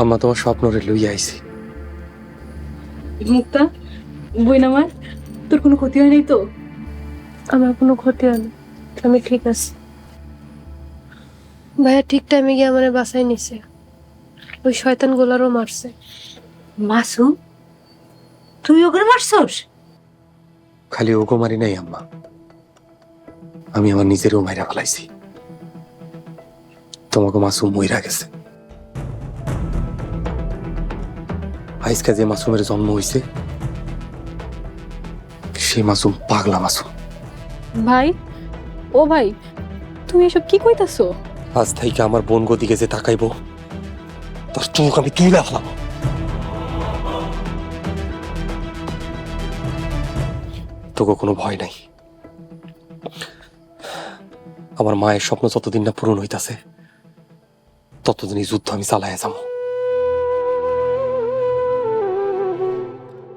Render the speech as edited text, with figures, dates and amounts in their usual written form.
আম্মা তোমার স্বপ্নরে লইয়া আইছি। মুক্তা, বইন আমার, তোর কোনো ক্ষতি হয় নাই তো? আমার কোনো ক্ষতি হয়নি, আমি ঠিক আছি। ভাইয়া ঠিক টাইমে গিয়ে আমার বাসায় নিছে, ওই শয়তান গোলারও মারছে। মাসুম, তুই ওকে মারছস? খালি ওগো মারি নাই আম্মা, আমি আমার নিজেরও মাইরা ফেলাইছি। তোমাকে মাসুম মইরা গেছে। আজকে যে মাসুমের জন্ম হইছে সেই মাসুম পাগলা মাসুম। ভাই, ও ভাই, তুমি এসব কি কইতাছো? আজ থেকে আমার বোন গদিকে যে তাকাইবো তার চোখ আমি তুইলা ফেলাম। তোকে কোনো ভয় নাই। আমার মায়ের স্বপ্ন যতদিন না পূরণ হইতাছে ততদিন এই যুদ্ধ আমি চালাইয়া যাবো।